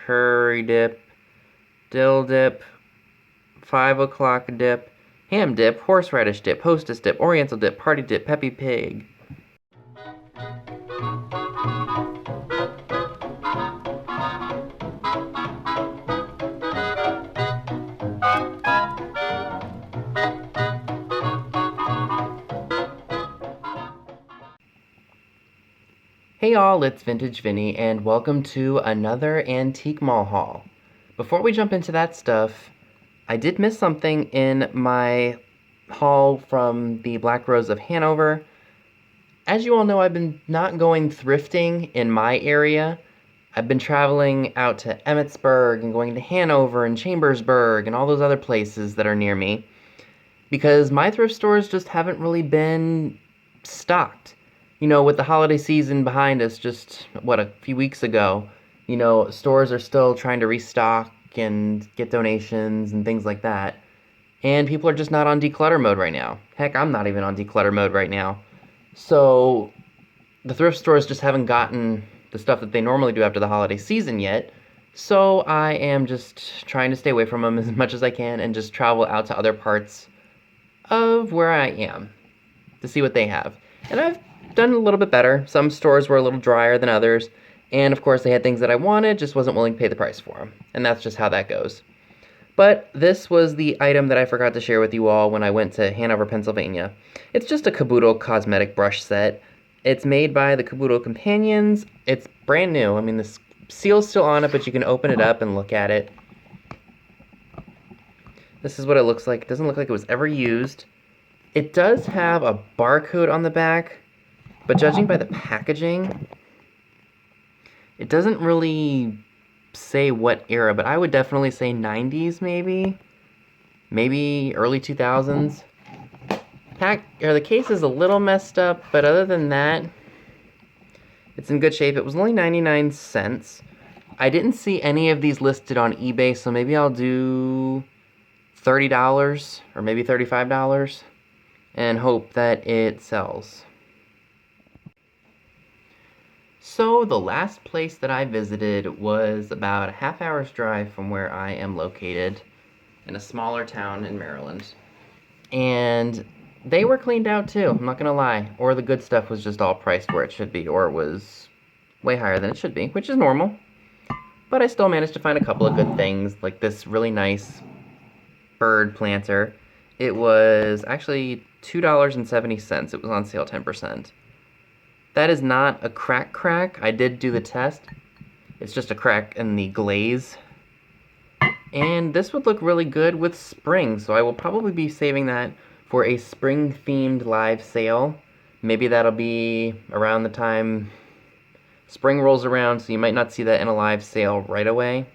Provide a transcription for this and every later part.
curry dip, dill dip, 5 o'clock dip, ham dip, horseradish dip, hostess dip, oriental dip, party dip, peppy pig. Hey y'all, it's Vintage Vinny, and welcome to another Antique Mall haul. Before we jump into that stuff, I did miss something in my haul from the Black Rose of Hanover. As you all know, I've been not going thrifting in my area. I've been traveling out to Emmitsburg and going to Hanover and Chambersburg and all those other places that are near me because my thrift stores just haven't really been stocked. You know, with the holiday season behind us just, a few weeks ago, stores are still trying to restock and get donations and things like that. And people are just not on declutter mode right now. Heck, I'm not even on declutter mode right now. So the thrift stores just haven't gotten the stuff that they normally do after the holiday season yet. So I am just trying to stay away from them as much as I can and just travel out to other parts of where I am to see what they have. And I've done a little bit better. Some stores were a little drier than others. And of course they had things that I wanted, just wasn't willing to pay the price for them. And that's just how that goes. But this was the item that I forgot to share with you all when I went to Hanover, Pennsylvania. It's just a Kabuto cosmetic brush set. It's made by the Kabuto Companions. It's brand new. I mean, the seal's still on it, but you can open it up and look at it. This is what it looks like. It doesn't look like it was ever used. It does have a barcode on the back, but judging by the packaging, it doesn't really say what era, but I would definitely say 90s maybe early 2000s. The case is a little messed up, but other than that, it's in good shape. It was only 99 cents. I didn't see any of these listed on eBay, so maybe I'll do $30 or maybe $35 and hope that it sells. So the last place that I visited was about a half-hour's drive from where I am located in a smaller town in Maryland. And they were cleaned out too, I'm not gonna lie. Or the good stuff was just all priced where it should be, or it was way higher than it should be, which is normal. But I still managed to find a couple of good things, like this really nice bird planter. It was actually $2.70. It was on sale 10%. That is not a crack. I did do the test. It's just a crack in the glaze. And this would look really good with spring, so I will probably be saving that for a spring-themed live sale. Maybe that'll be around the time spring rolls around, so you might not see that in a live sale right away.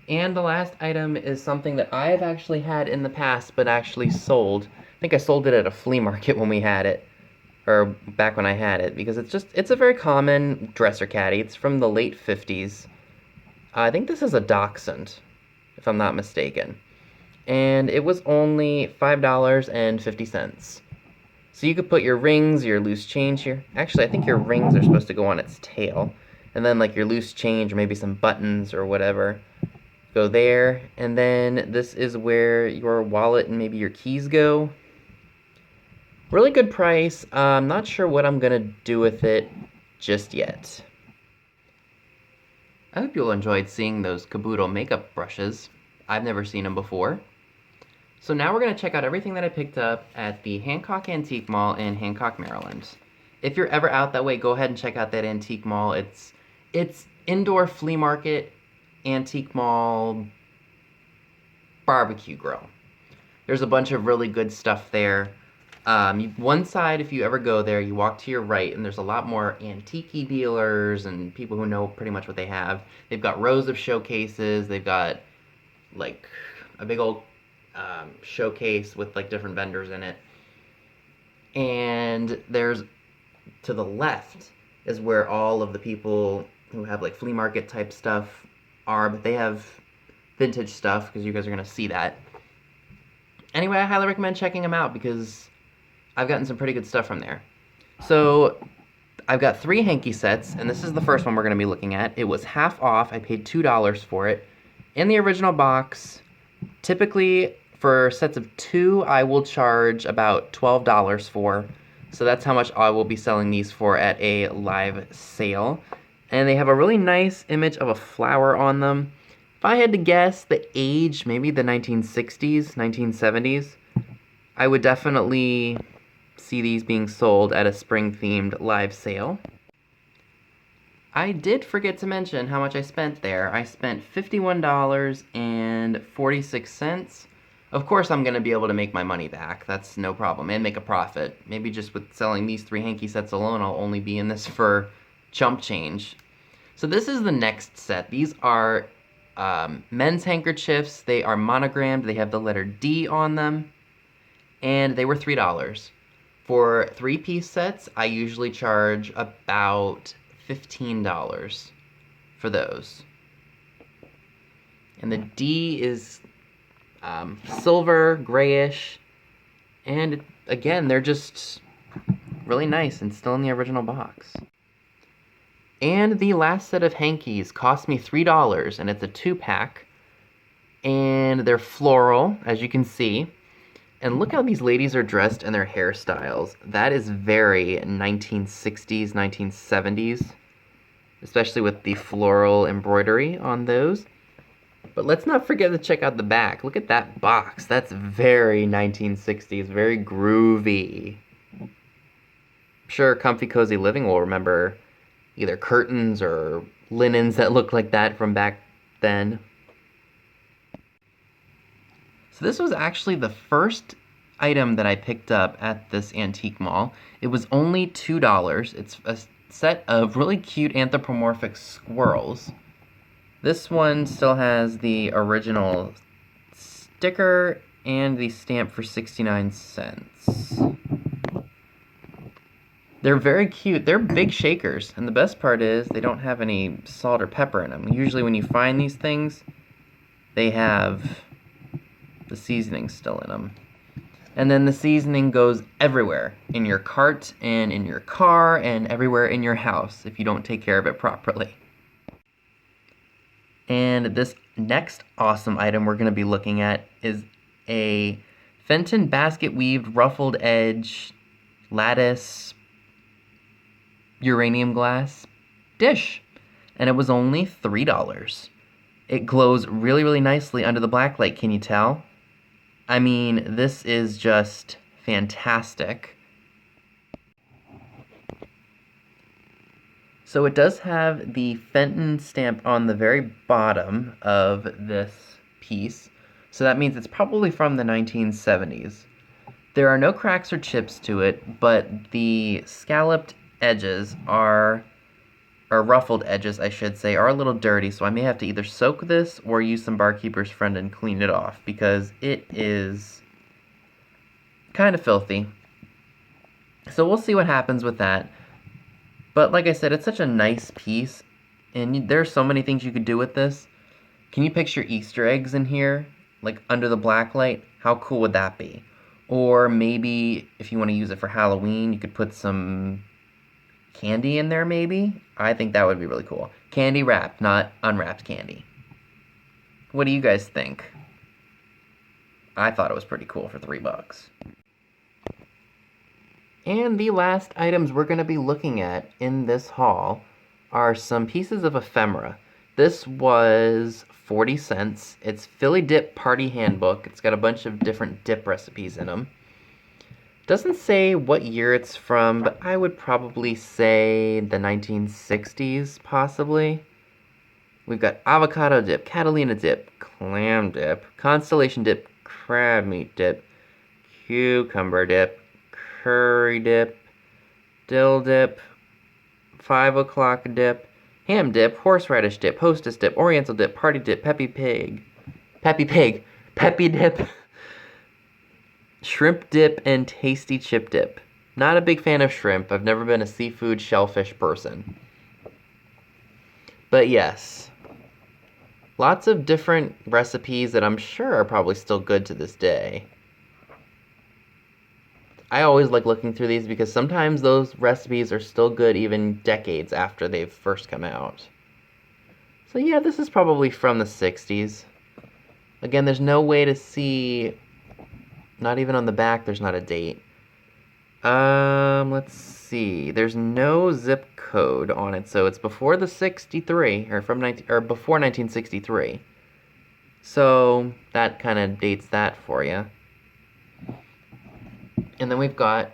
And the last item is something that I've actually had in the past, but actually sold. I think I sold it at a flea market when we had it. Or back when I had it, because it's a very common dresser caddy. It's from the late 50s. I think this is a Dachshund, if I'm not mistaken. And it was only $5.50. So you could put your rings, your loose change here. Actually, I think your rings are supposed to go on its tail. And then like your loose change, or maybe some buttons or whatever, go there. And then this is where your wallet and maybe your keys go. Really good price. I'm not sure what I'm gonna do with it just yet. I hope you all enjoyed seeing those Kabuto makeup brushes. I've never seen them before. So now we're gonna check out everything that I picked up at the Hancock Antique Mall in Hancock, Maryland. If you're ever out that way, go ahead and check out that antique mall. It's indoor flea market, antique mall, barbecue grill. There's a bunch of really good stuff there. One side, if you ever go there, you walk to your right, and there's a lot more antique dealers and people who know pretty much what they have. They've got rows of showcases. They've got, like, a big old showcase with, like, different vendors in it. And there's, to the left, is where all of the people who have, like, flea market type stuff are, but they have vintage stuff, because you guys are going to see that. Anyway, I highly recommend checking them out, because I've gotten some pretty good stuff from there. So I've got 3 hanky sets, and this is the first one we're going to be looking at. It was half off. I paid $2 for it. In the original box, typically for sets of 2, I will charge about $12 for. So that's how much I will be selling these for at a live sale. And they have a really nice image of a flower on them. If I had to guess the age, maybe the 1960s, 1970s, I would definitely see these being sold at a spring-themed live sale. I did forget to mention how much I spent there. I spent $51.46. Of course I'm going to be able to make my money back. That's no problem. And make a profit. Maybe just with selling these 3 hanky sets alone, I'll only be in this for chump change. So this is the next set. These are men's handkerchiefs. They are monogrammed. They have the letter D on them. And they were $3. For 3-piece sets, I usually charge about $15 for those. And the D is silver, grayish, and again, they're just really nice and still in the original box. And the last set of hankies cost me $3, and it's a 2-pack, and they're floral, as you can see. And look how these ladies are dressed and their hairstyles. That is very 1960s, 1970s, especially with the floral embroidery on those. But let's not forget to check out the back. Look at that box. That's very 1960s, very groovy. I'm sure Comfy Cozy Living will remember either curtains or linens that look like that from back then. So this was actually the first item that I picked up at this antique mall. It was only $2. It's a set of really cute anthropomorphic squirrels. This one still has the original sticker and the stamp for 69 cents. They're very cute. They're big shakers, and the best part is they don't have any salt or pepper in them. Usually when you find these things, they have the seasoning still in them. And then the seasoning goes everywhere, in your cart and in your car and everywhere in your house if you don't take care of it properly. And this next awesome item we're going to be looking at is a Fenton basket weaved ruffled edge lattice uranium glass dish. And it was only $3. It glows really, really nicely under the black light, can you tell? I mean, this is just fantastic. So it does have the Fenton stamp on the very bottom of this piece. So that means it's probably from the 1970s. There are no cracks or chips to it, but the scalloped edges are, or ruffled edges, I should say, are a little dirty, so I may have to either soak this or use some Barkeeper's Friend and clean it off, because it is kind of filthy. So we'll see what happens with that. But like I said, it's such a nice piece, and there's so many things you could do with this. Can you picture Easter eggs in here, like under the black light? How cool would that be? Or maybe if you want to use it for Halloween, you could put some candy in there maybe? I think that would be really cool. Candy wrapped, not unwrapped candy. What do you guys think? I thought it was pretty cool for $3. And the last items we're going to be looking at in this haul are some pieces of ephemera. This was 40 cents. It's Philly Dip Party Handbook. It's got a bunch of different dip recipes in them. Doesn't say what year it's from, but I would probably say the 1960s, possibly. We've got avocado dip, Catalina dip, clam dip, constellation dip, crab meat dip, cucumber dip, curry dip, dill dip, 5 o'clock dip, ham dip, horseradish dip, hostess dip, oriental dip, party dip, peppy dip, shrimp dip, and tasty chip dip. Not a big fan of shrimp. I've never been a seafood shellfish person. But yes, lots of different recipes that I'm sure are probably still good to this day. I always like looking through these because sometimes those recipes are still good even decades after they've first come out. So yeah, this is probably from the 60s. Again, there's no way to see, not even on the back, there's not a date. Let's see. There's no zip code on it, so it's before the 63, or before 1963. So that kind of dates that for you. And then we've got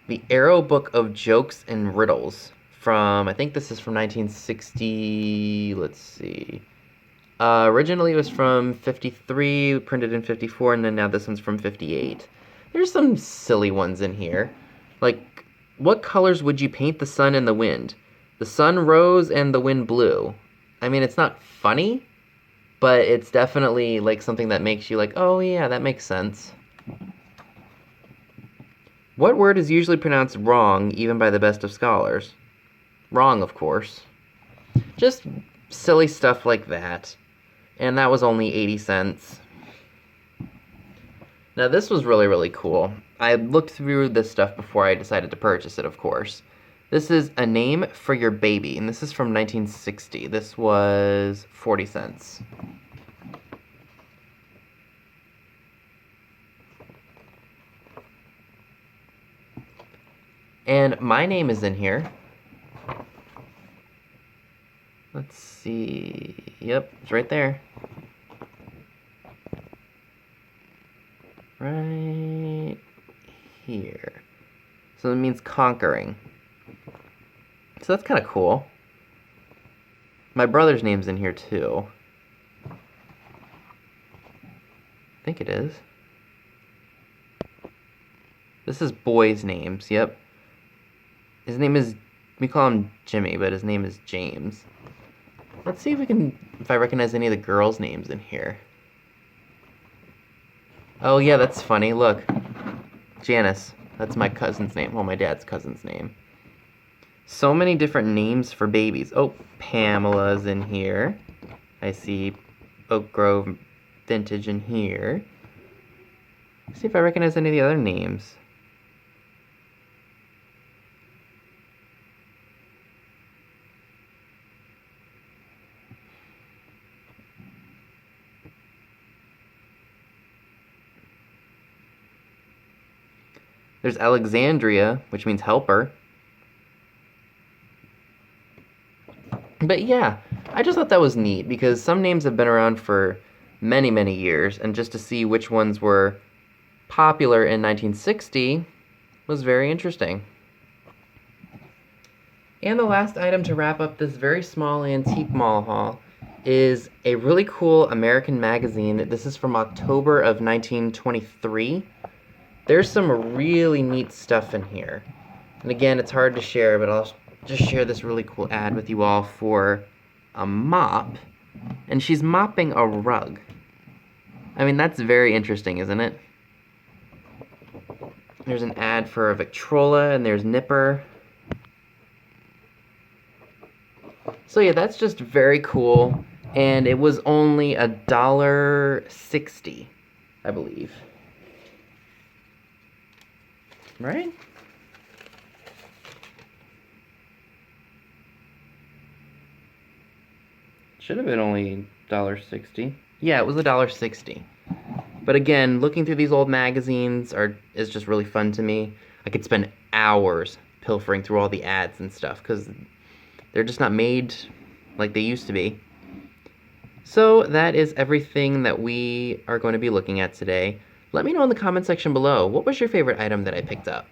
the Arrow Book of Jokes and Riddles from, I think this is from 1960, let's see. Originally it was from 53, printed in 54, and then now this one's from 58. There's some silly ones in here. Like, what colors would you paint the sun and the wind? The sun rose and the wind blew. I mean, it's not funny, but it's definitely like something that makes you like, oh yeah, that makes sense. What word is usually pronounced wrong, even by the best of scholars? Wrong, of course. Just silly stuff like that. And that was only 80 cents. Now this was really, really cool. I looked through this stuff before I decided to purchase it, of course. This is A Name for Your Baby, and this is from 1960. This was 40 cents. And my name is in here. Let's see. Yep, it's right there. Right here. So it means conquering. So that's kind of cool. My brother's name's in here too. I think it is. This is boys' names, yep. His name is, we call him Jimmy, but his name is James. Let's see if I recognize any of the girls' names in here. Oh yeah, that's funny, look. Janice, that's my cousin's name, well, my dad's cousin's name. So many different names for babies. Oh, Pamela's in here. I see Oak Grove Vintage in here. Let's see if I recognize any of the other names. There's Alexandria, which means helper. But yeah, I just thought that was neat because some names have been around for many, many years, and just to see which ones were popular in 1960 was very interesting. And the last item to wrap up this very small antique mall haul is a really cool American magazine. This is from October of 1923. There's some really neat stuff in here. And again, it's hard to share, but I'll just share this really cool ad with you all for a mop. And she's mopping a rug. I mean, that's very interesting, isn't it? There's an ad for a Victrola, and there's Nipper. So yeah, that's just very cool. And it was only $1.60, I believe. Right? Should have been only $1.60. Yeah, it was $1.60. But again, looking through these old magazines is just really fun to me. I could spend hours pilfering through all the ads and stuff because they're just not made like they used to be. So that is everything that we are going to be looking at today. Let me know in the comment section below, what was your favorite item that I picked up?